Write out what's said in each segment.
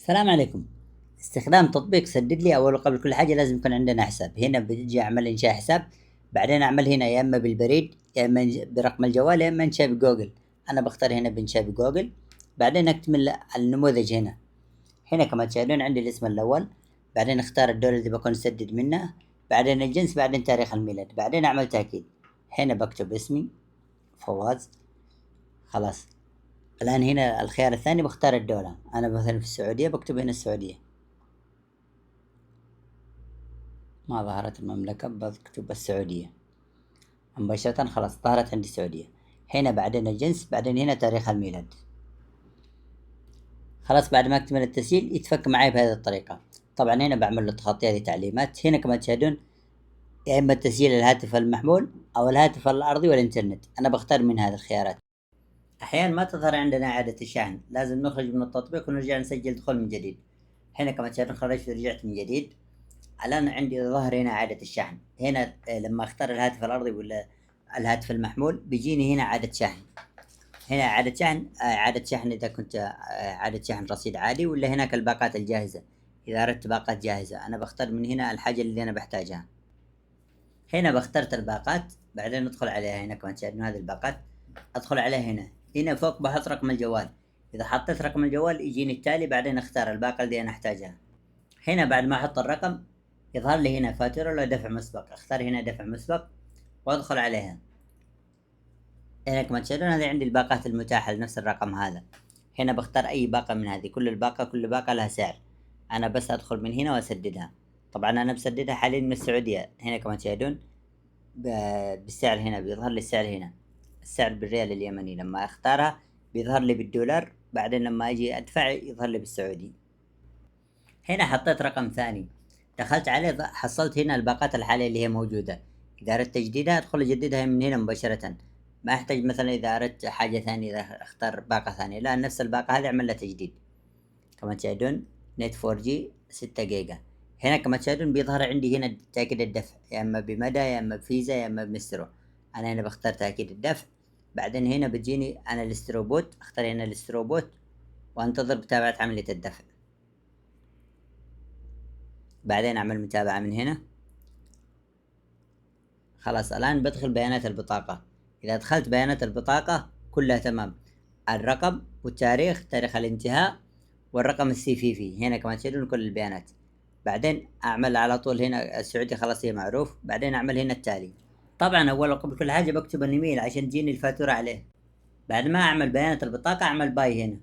السلام عليكم. استخدام تطبيق سدد لي أول وقبل كل حاجة لازم يكون عندنا حساب. هنا بيجي أعمل إنشاء حساب، بعدين أعمل هنا يا إما بالبريد يا إما برقم الجوال يا إما إنشاء بجوجل. أنا بختار هنا بإنشاء بجوجل، بعدين أكتمل النموذج هنا. هنا كما تشاهدون عندي الاسم الأول، بعدين اختار الدولة اللي بكون أسدد منها، بعدين الجنس، بعدين تاريخ الميلاد، بعدين أعمل تأكيد. هنا بكتب اسمي فواز. خلاص. الآن هنا الخيار الثاني بختار الدولة، أنا مثلا في السعودية بكتب هنا السعودية. ما ظهرت المملكة بكتب السعودية مباشرة. خلاص ظهرت عندي السعودية. هنا بعدين الجنس، بعدين هنا تاريخ الميلاد. خلاص بعد ما أكتمل التسجيل يتفك معي بهذه الطريقة. طبعا هنا بعمل له تخطي هذه تعليمات. هنا كما تشاهدون يا إما تسجيل الهاتف المحمول أو الهاتف الأرضي والإنترنت، أنا بختار من هذه الخيارات. أحيانا ما تظهر عندنا إعادة الشحن، لازم نخرج من التطبيق ونرجع نسجل دخول من جديد. هنا كما تشاهدون خرجت ورجعت من جديد. الآن عندي ظهر هنا إعادة الشحن. هنا لما أختار الهاتف الأرضي ولا الهاتف المحمول بيجيني هنا إعادة شحن. هنا إعادة شحن، إعادة شحن إذا كنت إعادة شحن رصيد عادي، ولا هناك الباقات الجاهزة إذا أردت باقات جاهزة. أنا بختار من هنا الحاجة اللي أنا بحتاجها. هنا بخترت الباقات، بعدين ندخل عليها. هنا كمان تشاهدون هذه الباقات، أدخل عليها. هنا فوق بحط رقم الجوال، إذا حطيت رقم الجوال يجيني التالي، بعدين أختار الباقة اللي أنا أحتاجها. هنا بعد ما أحط الرقم يظهر لي هنا فاتورة ولا دفع مسبق، أختار هنا دفع مسبق وأدخل عليها. هنا كما تشاهدون هذه عندي الباقات المتاحة لنفس الرقم هذا. هنا بختار أي باقة من هذه، كل باقة لها سعر. أنا بس أدخل من هنا وأسددها. طبعا أنا بسددها حاليا من السعودية. هنا كما تشاهدون بالسعر، هنا بيظهر لي السعر. هنا السعر بالريال اليمني، لما أختارها بيظهر لي بالدولار، بعدين لما أجي أدفع يظهر لي بالسعودي. هنا حطيت رقم ثاني، دخلت عليه حصلت هنا الباقات الحالية اللي هي موجودة. إذا أردت تجديدها أدخل أجددها من هنا مباشرة، ما أحتاج مثلا إذا أردت حاجة ثانية، إذا أختار باقة ثانية، لا نفس الباقة هذه أعمل لها تجديد. كما تشاهدون نت 4G 6 جيجا. هنا كما تشاهدون بيظهر عندي هنا تأكيد الدفع، يا إما بمدى يا إما بفيزا يا إما بمسترو. أنا هنا بختار تأكيد الدفع، بعدين هنا بتجيني أنا الاستروبوت، أختار هنا الاستروبوت وأنتظر متابعة عملية الدفع. بعدين أعمل متابعة من هنا. خلاص الآن بدخل بيانات البطاقة. إذا دخلت بيانات البطاقة كلها تمام، الرقم والتاريخ، تاريخ الانتهاء، والرقم السي في هنا كمان تشيلون كل البيانات. بعدين أعمل على طول هنا السعودي، خلاص هي معروف. بعدين أعمل هنا التالي. طبعا أول قبل كل حاجة بكتب الإيميل عشان تجيني الفاتورة عليه. بعد ما أعمل بيانات البطاقة أعمل باي هنا.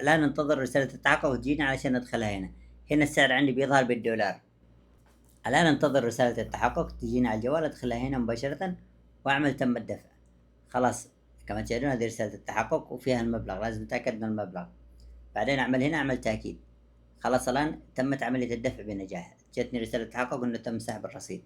الآن انتظر رسالة التحقق تجيني علشان أدخلها هنا. هنا السعر عندي بيظهر بالدولار. الآن انتظر رسالة التحقق تجيني على الجوال، أدخلها هنا مباشرة وأعمل تم الدفع. خلاص كما تشاهدون هذه رسالة التحقق وفيها المبلغ، لازم أتأكد من المبلغ. بعدين أعمل هنا أعمل تأكيد. خلاص الآن تمت عملية الدفع بنجاح، جتني رسالة تحقق إنه تم سحب الرصيد.